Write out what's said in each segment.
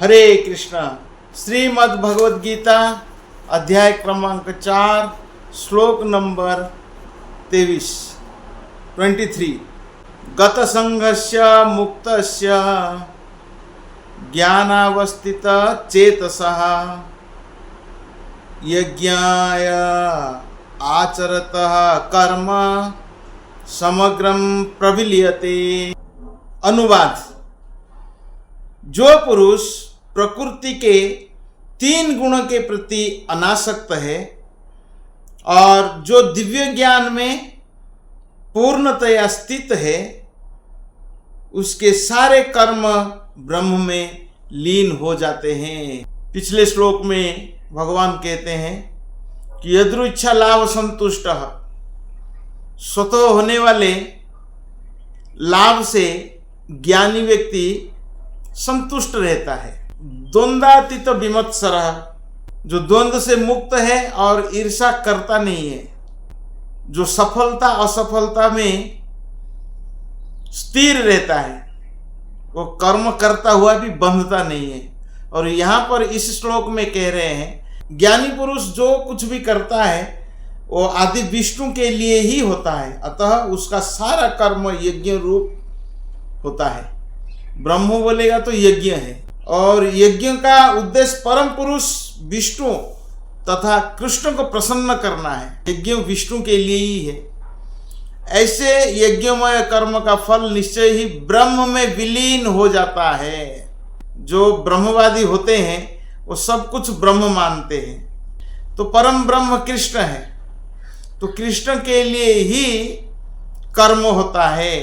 हरे कृष्णा। श्रीमद् भगवद गीता अध्याय क्रमांक 4 श्लोक नंबर 23 गत संघस्य मुक्तस्य ज्ञानावस्थित चेतसः यज्ञाय आचरतः कर्म समग्रम प्रविलीयते। अनुवाद। जो पुरुष प्रकृति के 3 गुणों के प्रति अनासक्त है और जो दिव्य ज्ञान में पूर्णतया स्थित है, उसके सारे कर्म ब्रह्म में लीन हो जाते हैं। पिछले श्लोक में भगवान कहते हैं कि यदृच्छा लाभ संतुष्ट, स्वतः होने वाले लाभ से ज्ञानी व्यक्ति संतुष्ट रहता है। द्वंद्वातीत विमत्सरः, जो द्वंद्व से मुक्त है और ईर्ष्या करता नहीं है, जो सफलता असफलता में स्थिर रहता है, वो कर्म करता हुआ भी बंधता नहीं है। और यहाँ पर इस श्लोक में कह रहे हैं ज्ञानी पुरुष जो कुछ भी करता है वो आदि विष्णु के लिए ही होता है, अतः उसका सारा कर्म यज्ञ रूप होता है। ब्रह्म बोलेगा तो यज्ञ है, और यज्ञ का उद्देश्य परम पुरुष विष्णु तथा कृष्ण को प्रसन्न करना है। यज्ञ विष्णु के लिए ही है। ऐसे यज्ञमय कर्म का फल निश्चय ही ब्रह्म में विलीन हो जाता है। जो ब्रह्मवादी होते हैं वो सब कुछ ब्रह्म मानते हैं। तो परम ब्रह्म कृष्ण है, तो कृष्ण के लिए ही कर्म होता है।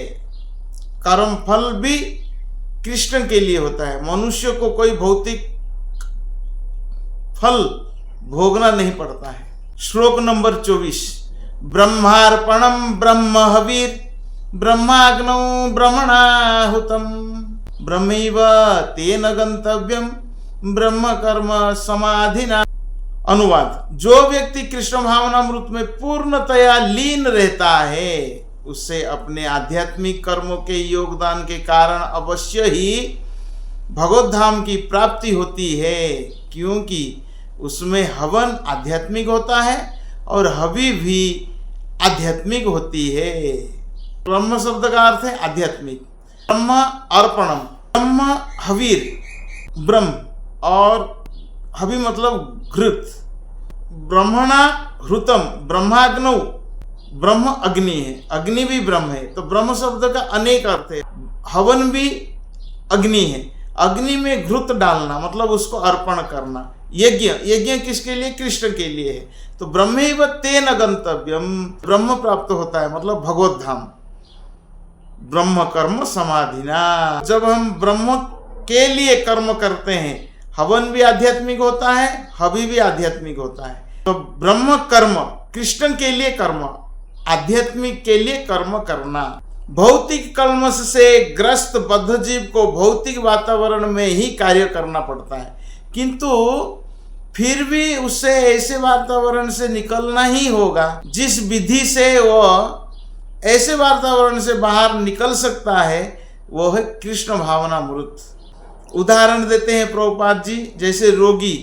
कर्म फल भी कृष्ण के लिए होता है। मनुष्य को कोई भौतिक फल भोगना नहीं पड़ता है। श्लोक नंबर 24 ब्रह्मार्पणम ब्रह्म हवीर ब्रह्माग्नौ ब्रह्मणाहुतम ब्रह्मैव तेन गंतव्यम ब्रह्म कर्म समाधिना। अनुवाद। जो व्यक्ति कृष्ण भावनामृत में पूर्णतया लीन रहता है, उससे अपने आध्यात्मिक कर्मों के योगदान के कारण अवश्य ही भगवत धाम की प्राप्ति होती है, क्योंकि उसमें हवन आध्यात्मिक होता है और हवि भी आध्यात्मिक होती है। ब्रह्म शब्द का अर्थ है आध्यात्मिक। ब्रह्म अर्पणम, ब्रह्म हवीर, ब्रह्म और हवि मतलब घृत। ब्रह्मणा हृतम, ब्रह्माग्नौ, ब्रह्म अग्नि है, अग्नि भी ब्रह्म है। तो ब्रह्म शब्द का अनेक अर्थ है। हवन भी अग्नि है, अग्नि में घृत डालना मतलब उसको अर्पण करना। यज्ञ, यज्ञ किसके लिए? कृष्ण के लिए है। तो ब्रह्मैव तेन गंतव्यम, ब्रह्म प्राप्त होता है मतलब भगवत धाम। ब्रह्म कर्म समाधिना। जब हम ब्रह्म के लिए कर्म करते हैं, हवन भी आध्यात्मिक होता है, हवि भी आध्यात्मिक होता है। तो ब्रह्म कर्म, कृष्ण के लिए कर्म, आध्यात्मिक के लिए कर्म करना। भौतिक कल्मश से ग्रस्त बद्ध जीव को भौतिक वातावरण में ही कार्य करना पड़ता है, किंतु फिर भी उसे ऐसे वातावरण से निकलना ही होगा जिस विधि से वह ऐसे वातावरण से बाहर निकल सकता है, वो है कृष्ण भावनामृत। उदाहरण देते हैं प्रभुपाद जी, जैसे रोगी,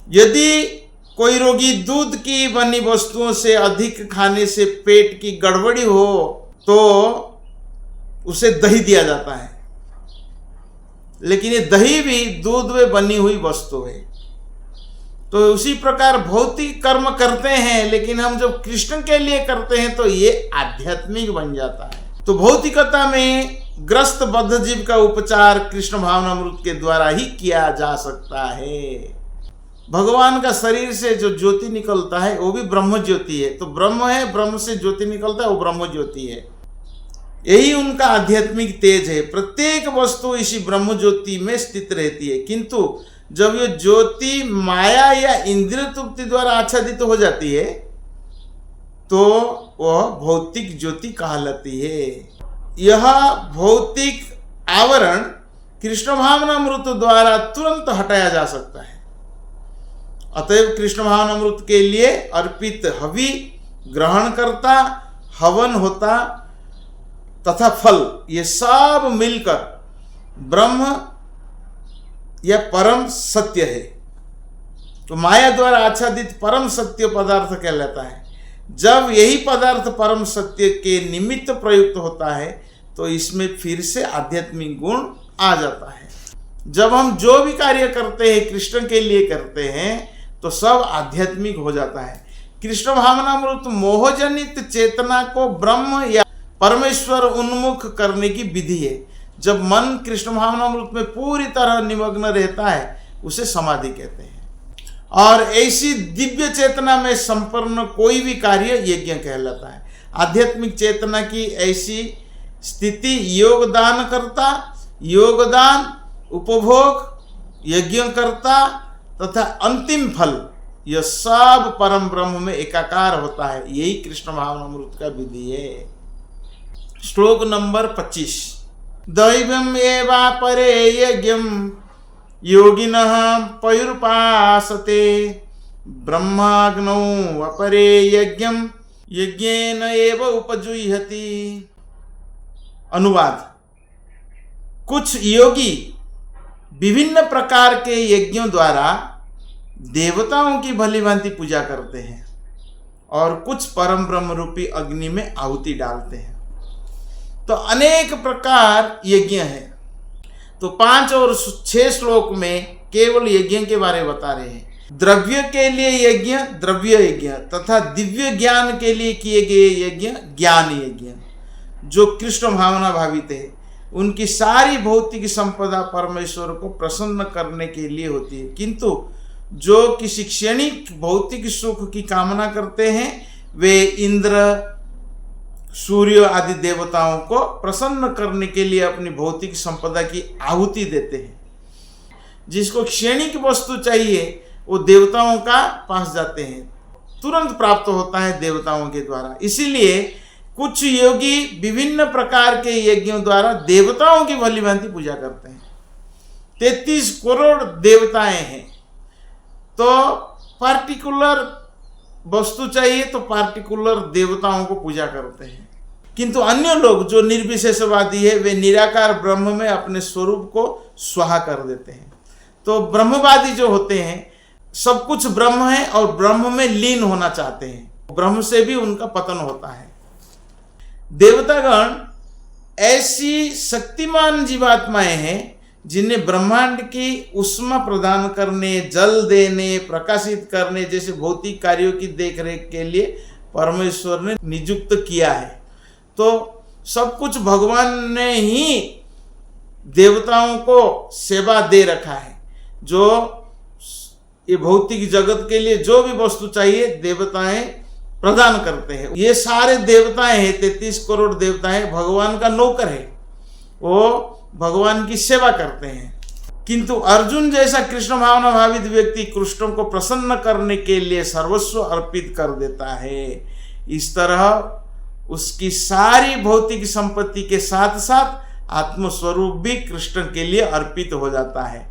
यदि कोई रोगी दूध की बनी वस्तुओं से अधिक खाने से पेट की गड़बड़ी हो तो उसे दही दिया जाता है, लेकिन ये दही भी दूध में बनी हुई वस्तु है। तो उसी प्रकार भौतिक कर्म करते हैं, लेकिन हम जब कृष्ण के लिए करते हैं तो ये आध्यात्मिक बन जाता है। तो भौतिकता में ग्रस्त बद्ध जीव का उपचार कृष्ण भावनामृत के द्वारा ही किया जा सकता है। भगवान का शरीर से जो ज्योति निकलता है वो भी ब्रह्म ज्योति है। तो ब्रह्म है, ब्रह्म से ज्योति निकलता है, वो ब्रह्म ज्योति है। यही उनका आध्यात्मिक तेज है। प्रत्येक वस्तु इसी ब्रह्म ज्योति में स्थित रहती है, किंतु जब ये ज्योति माया या इंद्रिय तृप्ति द्वारा आच्छादित हो जाती है तो वह भौतिक ज्योति कहलाती है। यह भौतिक आवरण कृष्ण भावनामृत द्वारा तुरंत हटाया जा सकता है। अतएव कृष्ण भावनामृत के लिए अर्पित हवि ग्रहण करता, हवन होता तथा फल, ये सब मिलकर ब्रह्म यह परम सत्य है। तो माया द्वारा आच्छादित परम सत्य पदार्थ कहलाता है। जब यही पदार्थ परम सत्य के निमित्त प्रयुक्त होता है तो इसमें फिर से आध्यात्मिक गुण आ जाता है। जब हम जो भी कार्य करते हैं कृष्ण के लिए करते हैं तो सब आध्यात्मिक हो जाता है। कृष्ण भावनामृत मोहजनित चेतना को ब्रह्म या परमेश्वर उन्मुख करने की विधि है। जब मन कृष्ण भावनामृत में पूरी तरह निमग्न रहता है उसे समाधि कहते हैं। और ऐसी दिव्य चेतना में संपन्न कोई भी कार्य यज्ञ कहलाता है। आध्यात्मिक चेतना की ऐसी स्थिति योगदान करता, योगदान, उपभोग, यज्ञ करता तथा अंतिम फल, यह सब परम ब्रह्म में एकाकार होता है। यही कृष्ण भावनामृत का विधि है। श्लोक नंबर 25। दैवम एवापरे यज्ञम योगिनः पयुर्पासते ब्रह्माग्नौ अपरे यज्ञम यज्ञेन एव उपजुह्यति। अनुवाद। कुछ योगी विभिन्न प्रकार के यज्ञों द्वारा देवताओं की भलीभांति पूजा करते हैं और कुछ परम ब्रह्म रूपी अग्नि में आहुति डालते हैं। तो अनेक प्रकार यज्ञ है। तो 5 और 6 श्लोक में केवल यज्ञ के बारे में बता रहे हैं। द्रव्य के लिए यज्ञ द्रव्य यज्ञ तथा दिव्य ज्ञान के लिए किए गए यज्ञ ज्ञान यज्ञ। जो कृष्ण भावना भावित है उनकी सारी भौतिक संपदा परमेश्वर को प्रसन्न करने के लिए होती है, किंतु जो किसी क्षणिक भौतिक सुख की कामना करते हैं वे इंद्र, सूर्य आदि देवताओं को प्रसन्न करने के लिए अपनी भौतिक संपदा की आहुति देते हैं। जिसको क्षणिक वस्तु चाहिए वो देवताओं का पास जाते हैं, तुरंत प्राप्त होता है देवताओं के द्वारा। इसीलिए कुछ योगी विभिन्न प्रकार के यज्ञों द्वारा देवताओं की भलीभांति पूजा करते हैं। 33 करोड़ देवताएं हैं, तो पार्टिकुलर वस्तु चाहिए तो पार्टिकुलर देवताओं को पूजा करते हैं। किंतु अन्य लोग जो निर्विशेषवादी है वे निराकार ब्रह्म में अपने स्वरूप को स्वाहा कर देते हैं। तो ब्रह्मवादी जो होते हैं सब कुछ ब्रह्म है और ब्रह्म में लीन होना चाहते हैं, ब्रह्म से भी उनका पतन होता है। देवतागण ऐसी शक्तिमान जीवात्माएं हैं जिन्हें ब्रह्मांड की ऊष्मा प्रदान करने, जल देने, प्रकाशित करने जैसे भौतिक कार्यों की देखरेख के लिए परमेश्वर ने नियुक्त किया है। तो सब कुछ भगवान ने ही देवताओं को सेवा दे रखा है। जो ये भौतिक जगत के लिए जो भी वस्तु चाहिए देवताएं प्रदान करते हैं। ये सारे देवताएं हैं, 33 करोड़ देवताएं भगवान का नौकर है, वो भगवान की सेवा करते हैं। किंतु अर्जुन जैसा कृष्ण भावना भावित व्यक्ति कृष्ण को प्रसन्न करने के लिए सर्वस्व अर्पित कर देता है। इस तरह उसकी सारी भौतिक संपत्ति के साथ साथ आत्मस्वरूप भी कृष्ण के लिए अर्पित हो जाता है।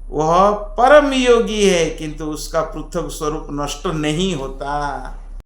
वह परम योगी है किंतु उसका पृथक स्वरूप नष्ट नहीं होता।